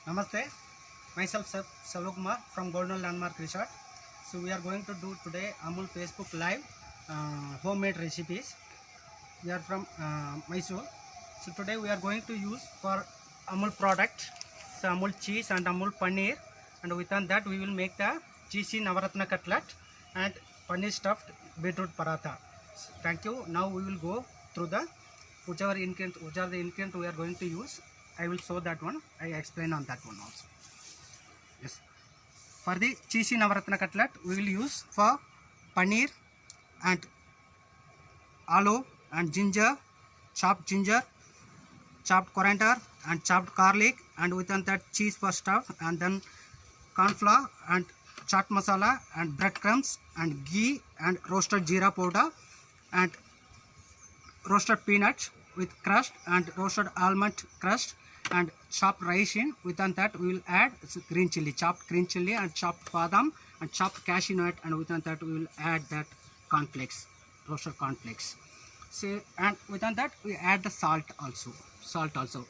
Namaste, myself Salvakumar from Golden Landmark Resort. So we are going to do today Amul Facebook Live homemade recipes. We are from Mysore. So today we are going to use for Amul product, so Amul cheese and Amul paneer, and within that we will make the cheesy Navaratna cutlet and paneer stuffed beetroot paratha. So thank you. Now we will go through the which are the ingredients we are going to use. I will show that one. I explain on that one also. Yes. For the cheesy Navaratna cutlet, we will use for paneer and aloo and ginger, chopped coriander and chopped garlic, and within that cheese for stuff, and then corn flour and chaat masala and breadcrumbs and ghee and roasted jeera powder and roasted peanuts with crust and roasted almond crust and chopped rice in. Within that we will add green chili, chopped green chili and chopped badam and chopped cashew nut, and within that we will add that cornflakes, roasted cornflakes. So, and within that we add the salt also.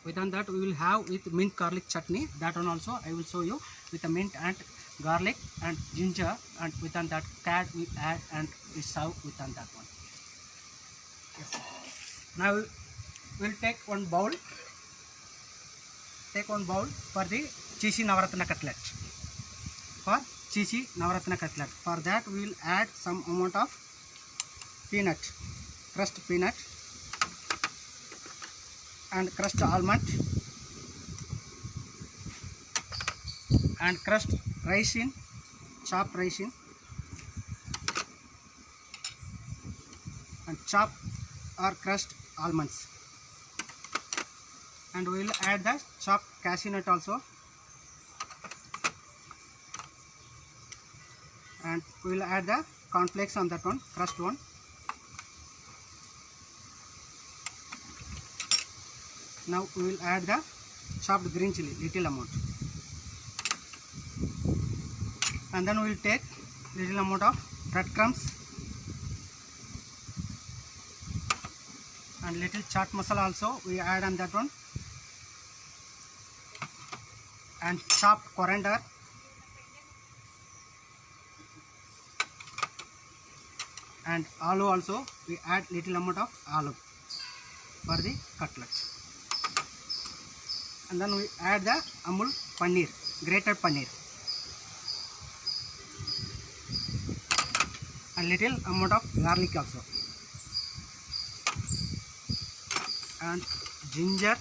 Within that we will have with mint garlic chutney. That one also I will show you with the mint and garlic and ginger, and within that curd we add and we serve within that one. Yes. Now we'll take one bowl. Take one bowl for the cheesy Navaratna cutlet. For cheesy Navaratna cutlet, for that we will add some amount of peanut, crushed peanut and crushed almond and crushed rice in, chopped rice in, and chopped or crushed almonds, and we will add the chopped cashew nut also, and we will add the cornflakes on that one, crushed one, now we will add the chopped green chili, little amount, and then we will take little amount of breadcrumbs and little chaat masala also we add on that one, and chopped coriander and aloo also we add little amount of aloo for the cutlet, and then we add the Amul paneer, grated paneer, and little amount of garlic also, and ginger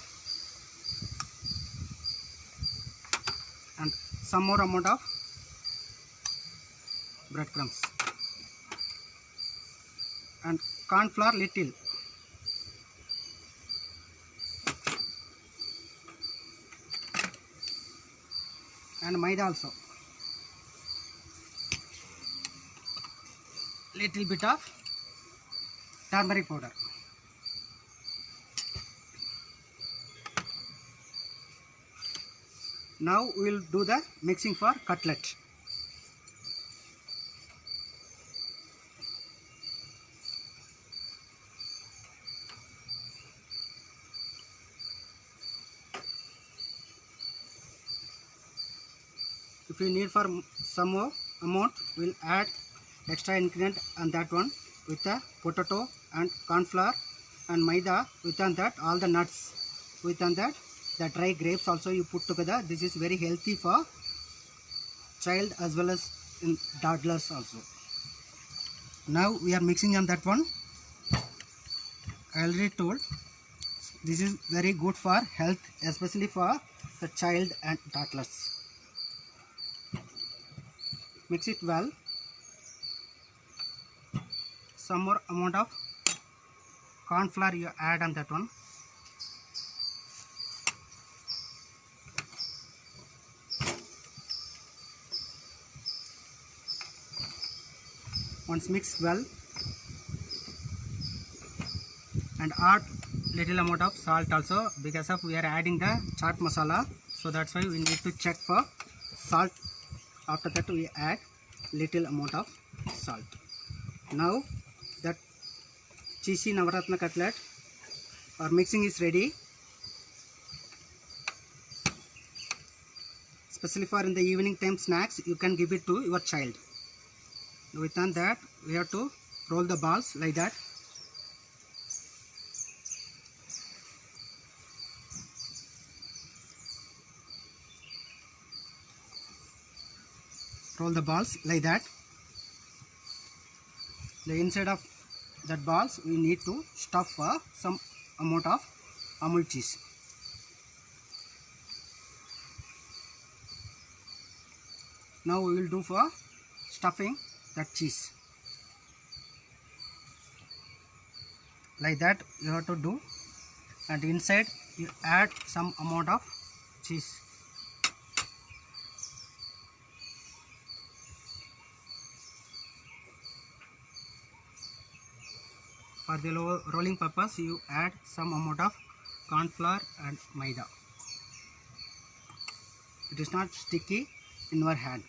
and some more amount of breadcrumbs and corn flour little, and maida also, little bit of turmeric powder. Now we will do the mixing for cutlet. If you need for some more amount, we will add extra ingredient on that one with the potato and corn flour and maida. Within that all the nuts, within that the dry grapes also you put together. This is very healthy for child as well as in toddlers also. Now we are mixing on that one. I already told this is very good for health, especially for the child and toddlers. Mix it well. Some more amount of corn flour you add on that one. Once mix well, and add little amount of salt also, because of we are adding the chaat masala, so that's why we need to check for salt. After that we add little amount of salt. Now that cheesy Navaratna cutlet, our mixing is ready. especially for in the evening time snacks, you can give it to your child. Within that, we have to roll the balls like that. Roll the balls like that. The inside of that balls we need to stuff some amount of Amul cheese. Now we will do for stuffing that cheese. Like that you have to do, and inside you add some amount of cheese. For the rolling purpose, you add some amount of corn flour and maida. It is not sticky in your hand.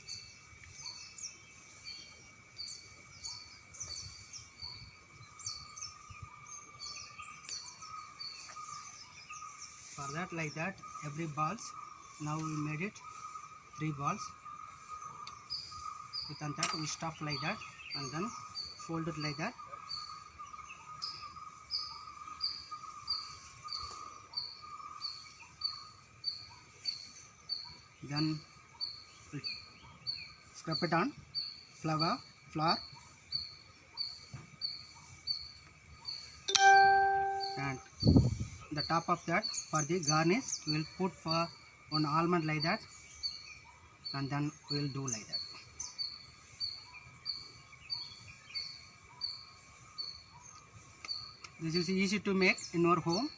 For that, like that, every balls. Now we made it 3 balls. Within that, we stuff like that and then fold it like that. Then scrub it on flour, and the top of that, for the garnish, we will put for one almond like that, and then we will do like that. This is easy to make in your home.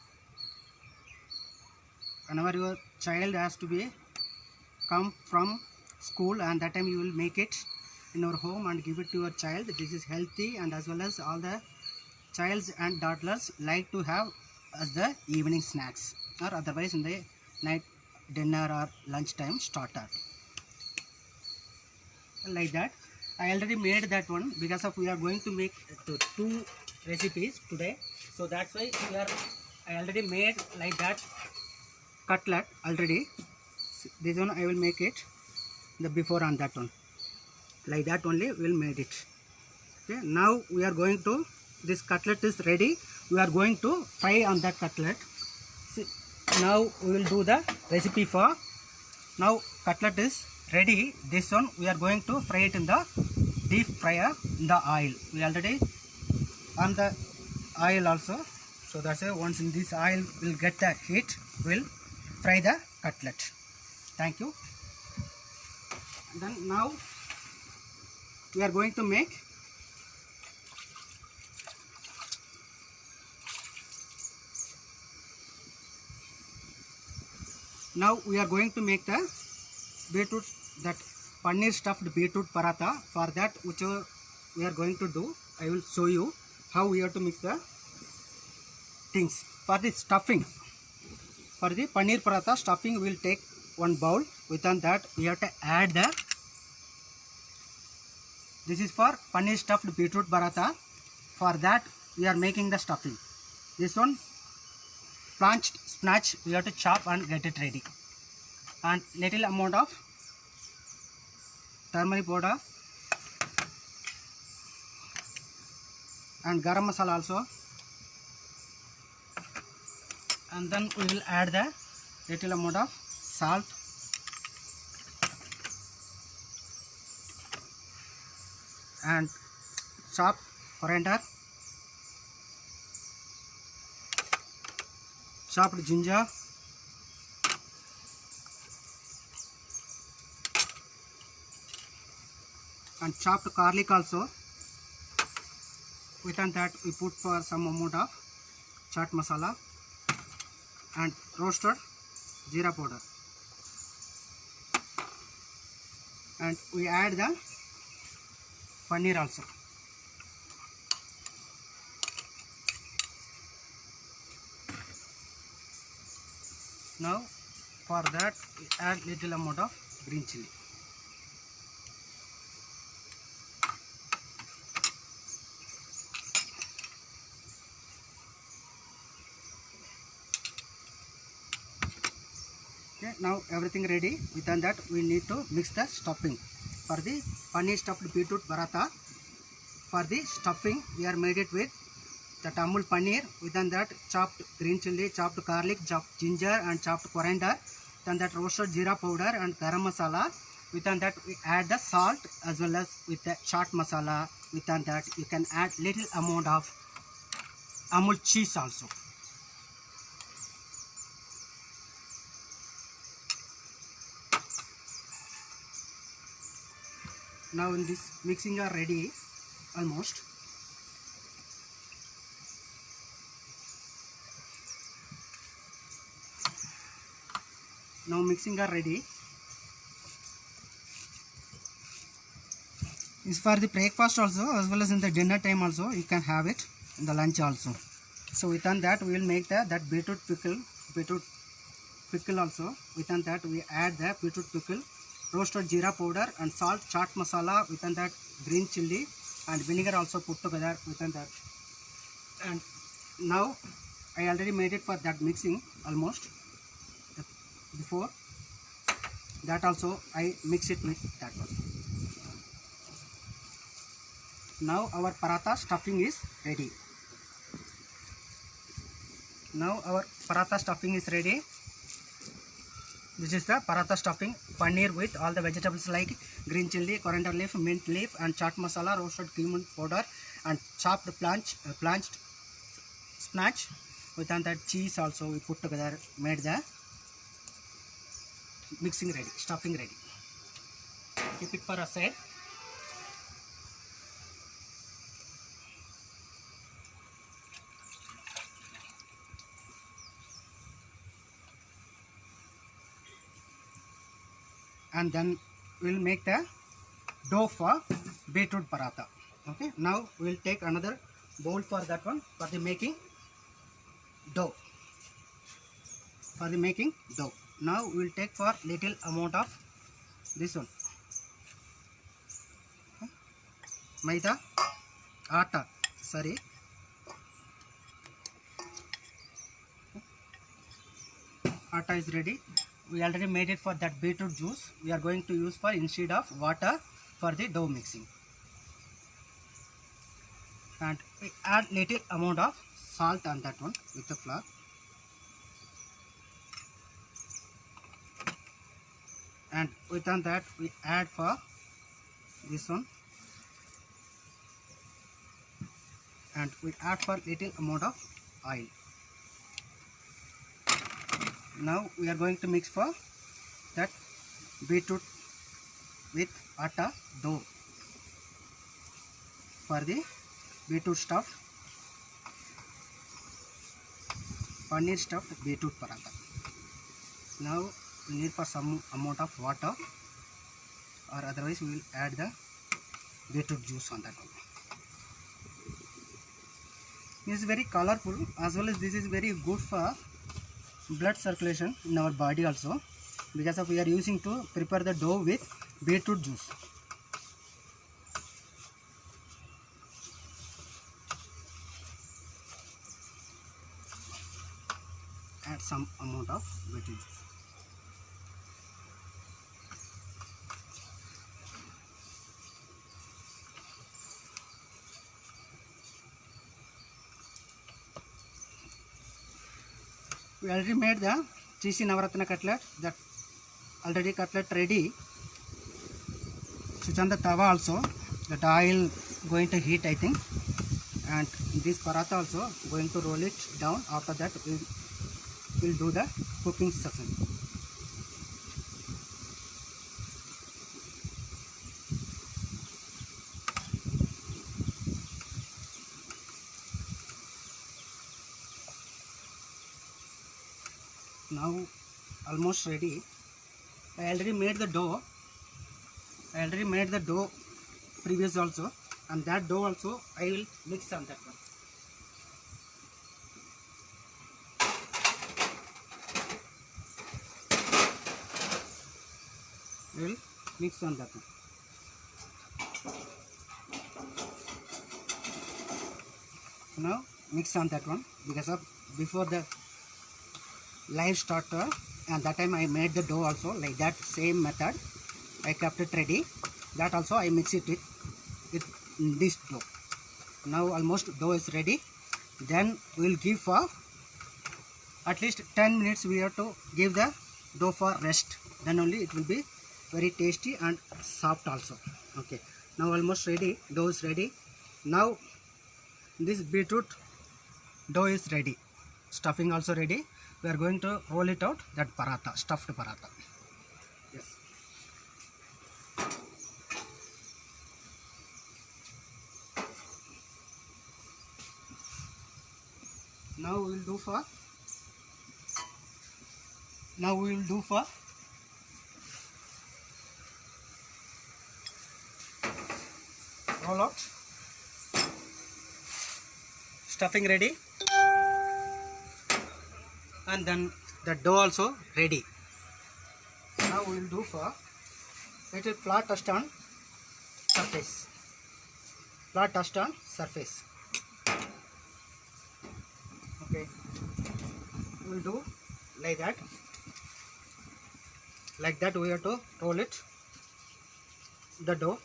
Whenever your child has to be come from school, and that time you will make it in your home and give it to your child. This is healthy, and as well as all the childs and toddlers like to have as the evening snacks, or otherwise in the night dinner or lunchtime starter. Like that, I already made that one because of we are going to make 2 recipes today, so that's why I already made like that cutlet already. This one I will make it the before on that one, like that only we will made it. Okay, now we are going to, this cutlet is ready, we are going to fry on that cutlet. See, now we will do the recipe for, now cutlet is ready. This one we are going to fry it in the deep fryer in the oil. We already on the oil also, so that's why once in this oil will get the heat, will fry the cutlet. Thank you. And then now we are going to make the beetroot, that paneer stuffed beetroot paratha. For that, whichever we are going to do, I will show you how we have to mix the things. For the stuffing, for the paneer paratha stuffing, we will take 1 bowl. Within that, we have to add the, this is for paneer stuffed beetroot paratha. For that, we are making the stuffing. This one, blanched spinach, we have to chop and get it ready, and little amount of turmeric powder and garam masala also, and then we will add the little amount of salt and chopped coriander, chopped ginger, and chopped garlic also. Within that, we put for some amount of chaat masala and roasted jeera powder, and we add the paneer also. Now for that, we add little amount of green chili. Okay, Okay, now everything ready. Within that we need to mix the stuffing for the paneer stuffed beetroot paratha. For the stuffing we are made it with that Amul paneer. Within that chopped green chili, chopped garlic, chopped ginger and chopped coriander. Then that roasted jeera powder and garam masala. Within that we add the salt as well as with the chaat masala. Within that you can add little amount of Amul cheese also. Now in this mixing are ready almost. Now mixing are ready. Is for the breakfast also as well as in the dinner time also you can have it in the lunch also. So within that we will make that beetroot pickle also. Within that we add the beetroot pickle, roasted jeera powder and salt, chaat masala, within that green chili and vinegar also put together within that. And now I already made it for that mixing almost. Before that also I mix it with that one. Now our paratha stuffing is ready. Now our paratha stuffing is ready. This is the paratha stuffing, paneer with all the vegetables like green chili, coriander leaf, mint leaf and chaat masala, roasted cumin powder and chopped blanched spinach. Within that cheese also we put together, made the mixing ready, stuffing ready. Keep it for a side. And then we will make the dough for beetroot paratha. Okay, now we will take another bowl for that one for the making dough. For the making dough. Now we will take for little amount of this one. Maida, atta, sorry. Atta is ready. We already made it for that beetroot juice. We are going to use for instead of water for the dough mixing. And we add little amount of salt on that one with the flour. And within that we add for this one. And we add for little amount of oil. Now we are going to mix for that beetroot with atta dough for the beetroot stuffed paneer stuffed beetroot paratha. Now we need for some amount of water, or otherwise we will add the beetroot juice on that one. This is very colorful as well as this is very good for blood circulation in our body also, because of we are using to prepare the dough with beetroot juice. Add some amount of beetroot juice. We already made the cheesy navaratna cutlet, that already cutlet ready. Switch on the tawa also, that oil going to heat I think, and this paratha also going to roll it down. After that we will do the cooking session. Now almost ready. I already made the dough. Previous also, and that dough also I will mix on that one. I will mix on that one. Now mix on that one, because of before the live starter and that time I made the dough also like that same method. I kept it ready. That also I mix it with this dough. Now almost dough is ready. Then we will give for at least 10 minutes. We have to give the dough for rest. Then only it will be very tasty and soft also. Okay. Now almost ready. Dough is ready. Now this beetroot dough is ready. Stuffing also ready. We are going to roll it out. That paratha, stuffed paratha. Yes. Now we will do for. Now we will do for roll out. Stuffing ready. And then the dough also ready. Now we will do for little flat dust on surface. Flat dust on surface. Okay. We will do like that. Like that we have to roll it. The dough.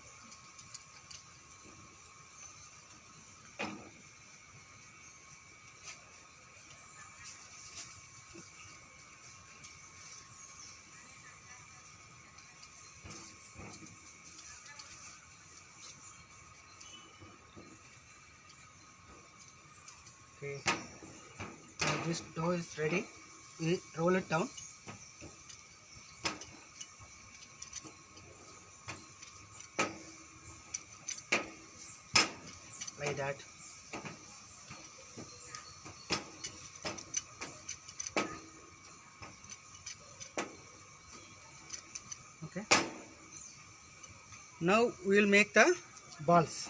Okay. Now this dough is ready. We roll it down. Like that. Okay. Now we will make the balls.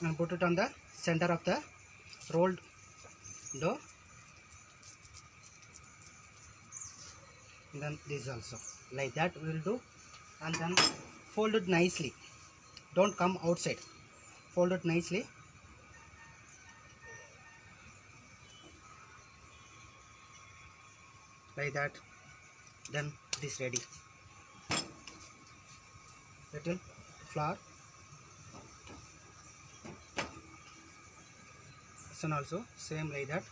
And put it on the center of the rolled dough. And then this also. Like that we will do. And then fold it nicely. Don't come outside. Fold it nicely. Like that. Then this ready. Little flour. This one also same like that.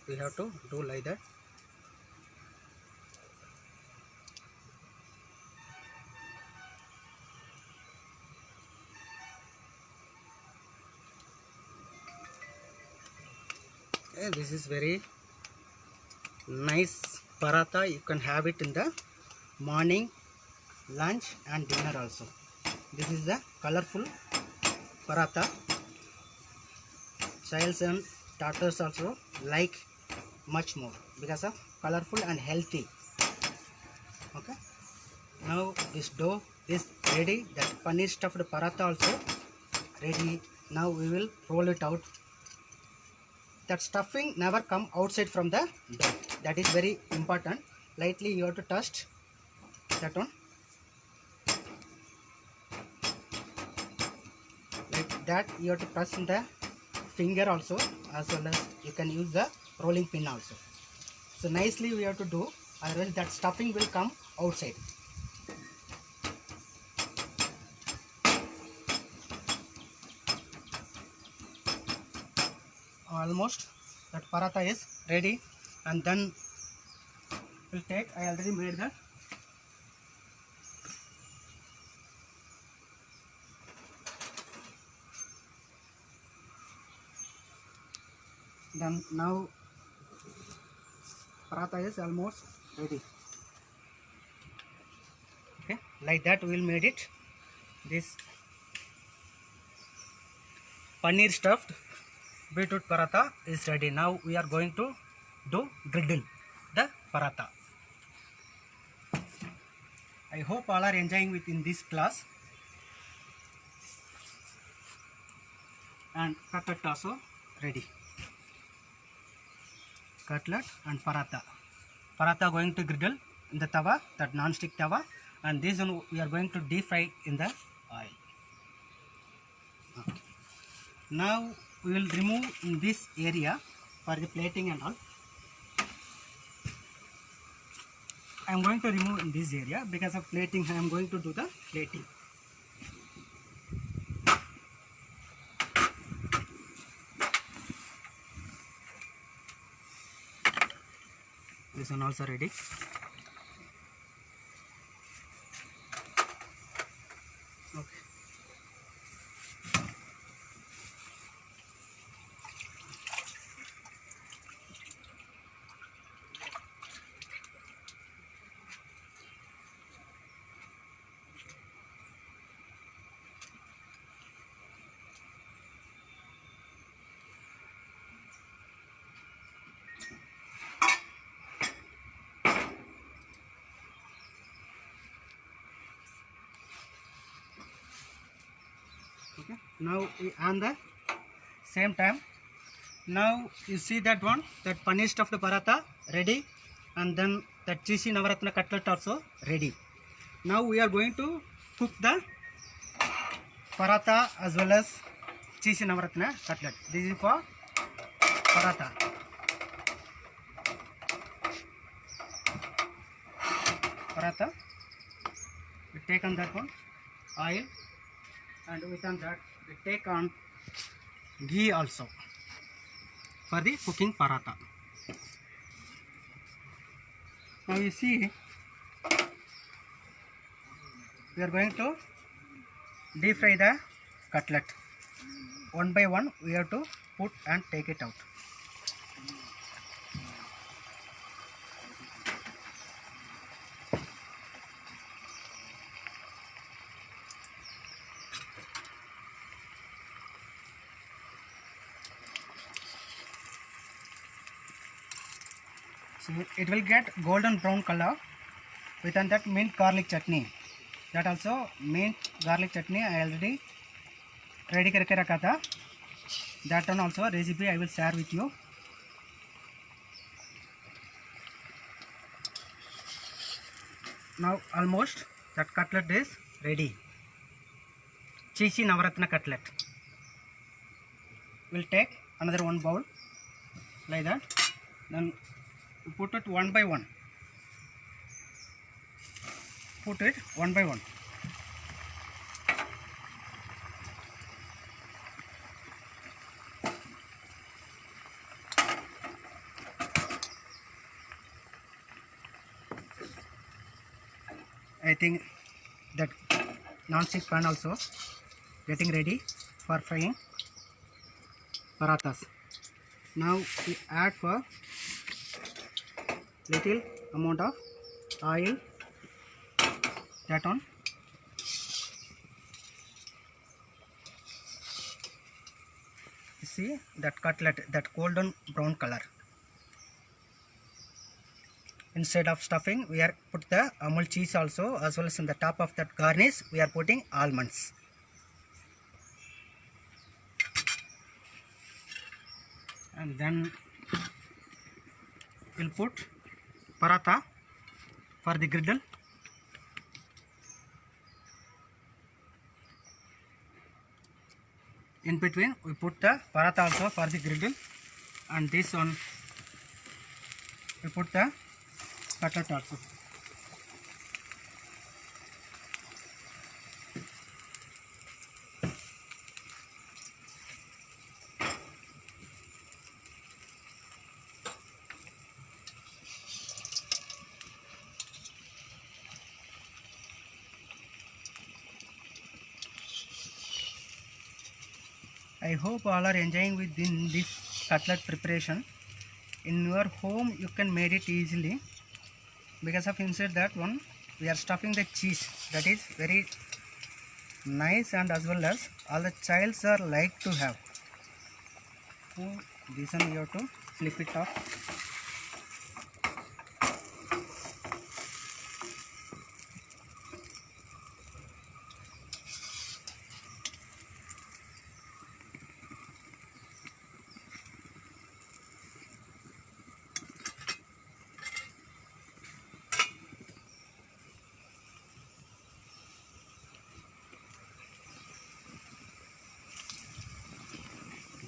We have to do like that. Okay, this is very nice paratha. You can have it in the morning, lunch and dinner also. This is the colorful paratha. Childs and daughters also like much more because of colorful and healthy. Okay. Now this dough is ready. That paneer stuffed paratha also ready. Now we will roll it out. That stuffing never come outside from the dough. That is very important. Lightly you have to touch that one. Like that you have to press in the finger also, as well as you can use the rolling pin also. So nicely we have to do, otherwise that stuffing will come outside. Almost that paratha is ready, and then we'll take, I already made that. Then now paratha is almost ready. Okay, like that we will made it. This paneer stuffed beetroot paratha is ready. Now we are going to do griddle the paratha. I hope all are enjoying within this class. And cutlet also ready. Cutlet and paratha. Paratha going to griddle in the tawa, that non-stick tawa, and this one we are going to deep fry in the oil. Okay. Now we will remove in this area for the plating and all. I am going to remove in this area because of plating. I am going to do the plating. This one also ready. Okay. Okay. Now on the same time, now you see that one, that paneer stuffed paratha ready, and then that cheesy navaratna cutlet also ready. Now we are going to cook the paratha as well as cheesy navaratna cutlet. This is for paratha. Paratha. We take on that one oil, and within that we take on ghee also for the cooking paratha. Now you see, we are going to deep fry the cutlet. One by one we have to put and take it out. So it will get golden brown color. Within that mint garlic chutney. That also mint garlic chutney I already ready करके रखा था. That one also recipe I will share with you. Now almost that cutlet is ready. Cheesy navaratna cutlet. We'll take another one bowl like that. Then we put it one by one. Put it one by one. I think that non-stick pan also getting ready for frying parathas. Now we add for little amount of oil. That on. You see that cutlet, that golden brown color. Instead of stuffing, we are put the Amul cheese also, as well as in the top of that garnish we are putting almonds. And then we'll put paratha for the griddle. In between we put the paratha also for the griddle, and this one we put the cutlet also. I hope all are enjoying with this cutlet preparation. In your home you can make it easily, because of inside that one we are stuffing the cheese. That is very nice, and as well as all the childs are like to have. So this one you have to flip it off.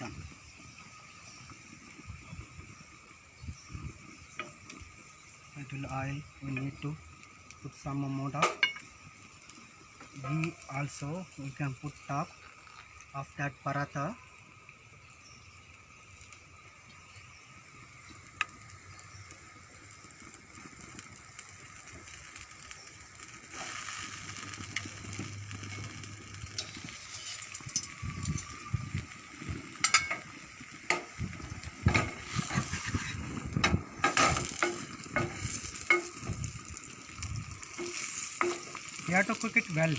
Done. oil, we need to put some amount of ghee also. We can put top of that paratha. You have to cook it well.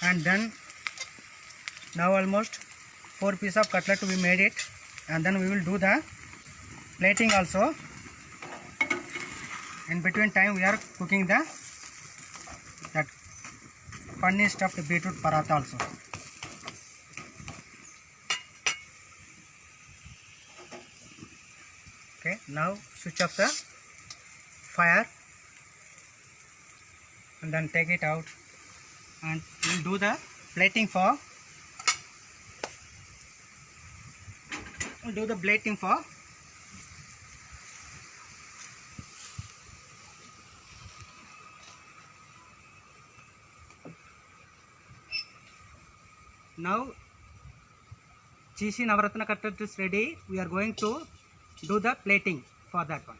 And then now almost 4 pieces of cutlet we made it, and then we will do the plating also. In between time we are cooking that paneer stuffed beetroot paratha also. Okay, now switch off the fire and then take it out, and we'll do the plating for now. Cheesy Navaratna cutlet is ready. We are going to do the plating for that one.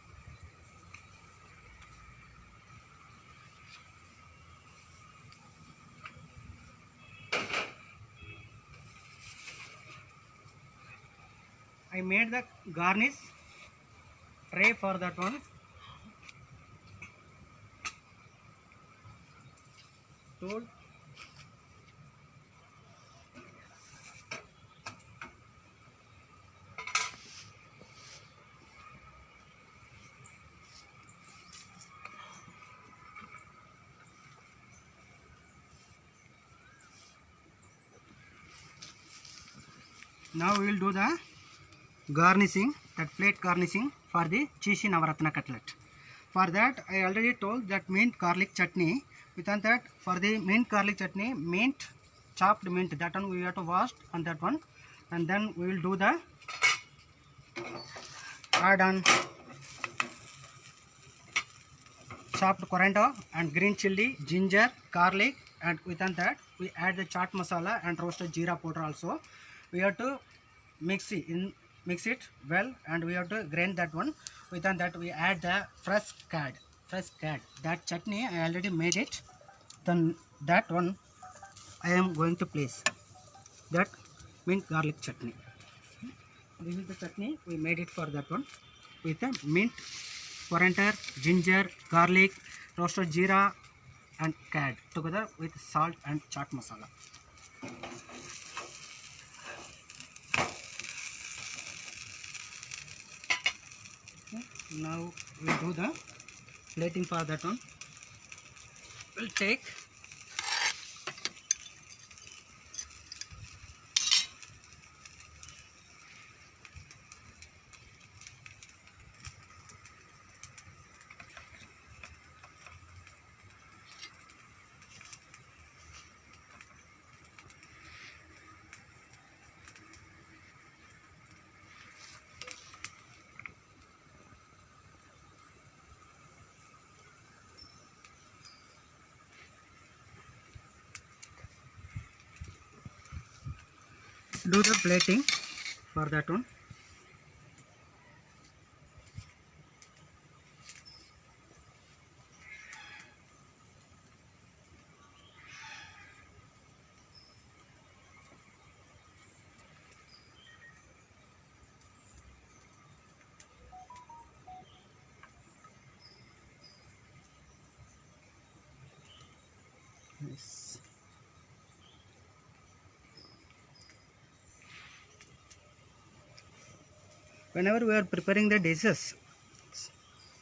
I made the garnish tray for that one. Told. Now we will do the garnishing, that plate garnishing for the cheesy Navaratna cutlet. For that I already told that mint garlic chutney. Within that, for the mint garlic chutney, mint, chopped mint, that one we have to wash on that one, and then we will do the add on chopped coriander and green chilli, ginger, garlic, and within that we add the chaat masala and roasted jeera powder also. We have to mix it well, and we have to grind that one. Within that we add the fresh curd. That chutney I already made it. Then that one I am going to place that mint garlic chutney. This is the chutney we made it for that one, with the mint, coriander, ginger, garlic, roasted jeera and curd together with salt and chaat masala. Okay. Now we do the plating for that one. We'll take do the plating for that one. Yes. Whenever we are preparing the dishes,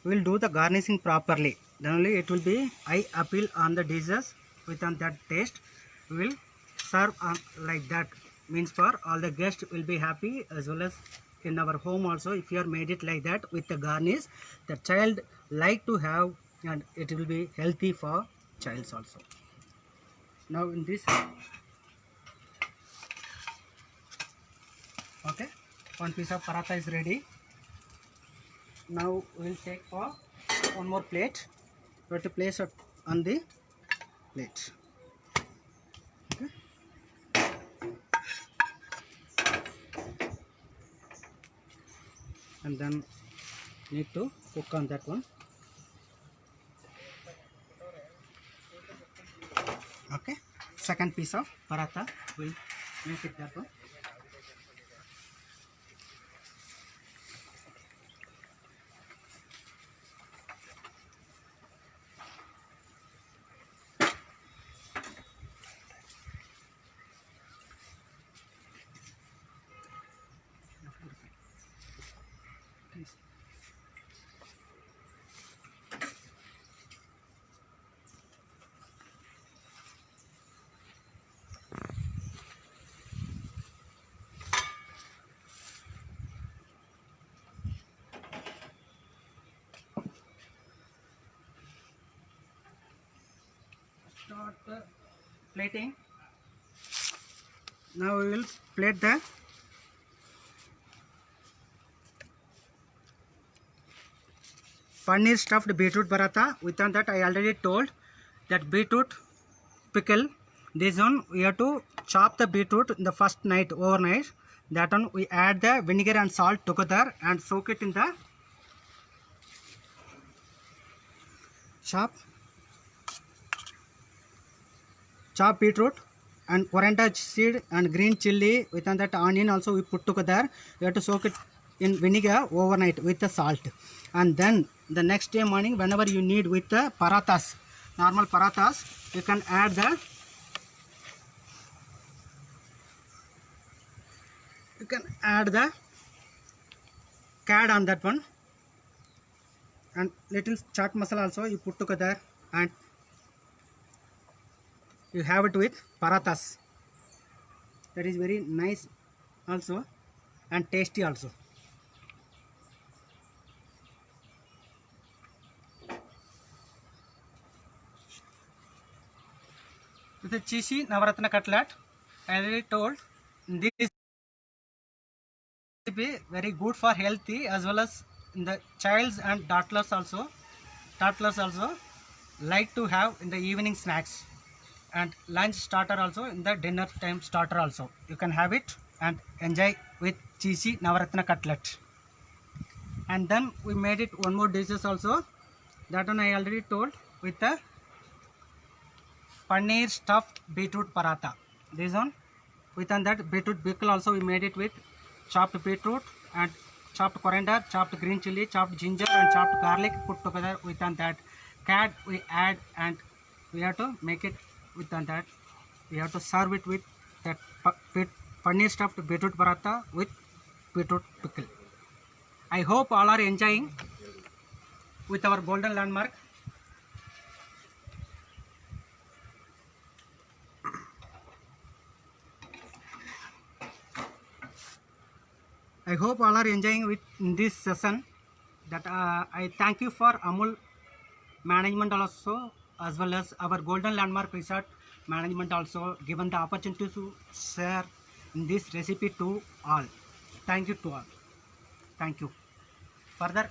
we will do the garnishing properly. Then only it will be eye appeal on the dishes. With on that taste, we will serve like that. Means for all the guests will be happy, as well as in our home also. If you are made it like that with the garnish, the child like to have, and it will be healthy for childs also. Now in this, okay, one piece of paratha is ready. Now we will take for one more plate. We have to place it on the plate. Okay. And then need to cook on that one. Okay. Second piece of paratha, we'll make it that one. Start the plating. Now we will plate the paneer stuffed beetroot paratha. Within that, I already told that beetroot pickle. This one we have to chop the beetroot in the first night, overnight. That one we add the vinegar and salt together and soak it in the chop beetroot and coriander seed and green chili. Within that, onion also we put together. We have to soak it in vinegar overnight with the salt, and then the next day morning, whenever you need with the parathas, normal parathas, you can add the curd on that one, and little chaat masala also you put together, and you have it with parathas. That is very nice also and tasty also. With the cheesy Navaratna cutlet, I already told this be very good for healthy, as well as in the childs and toddlers also. Toddlers also like to have in the evening snacks, and lunch starter also, in the dinner time starter also. You can have it and enjoy with cheesy Navaratna cutlet. And then we made it one more dishes also. That one I already told, with the paneer stuffed beetroot paratha. This one, within that beetroot pickle also we made it with chopped beetroot and chopped coriander, chopped green chili, chopped ginger and chopped garlic put together. Within that curd we add, and we have to make it. Within that we have to serve it with that paneer stuffed beetroot paratha with beetroot pickle. I hope all are enjoying with our golden landmark. I hope all are enjoying with in this session. That I thank you for Amul management also, as well as our Golden Landmark Resort management also, given the opportunity to share in this recipe to all. Thank you to all. Thank you. Further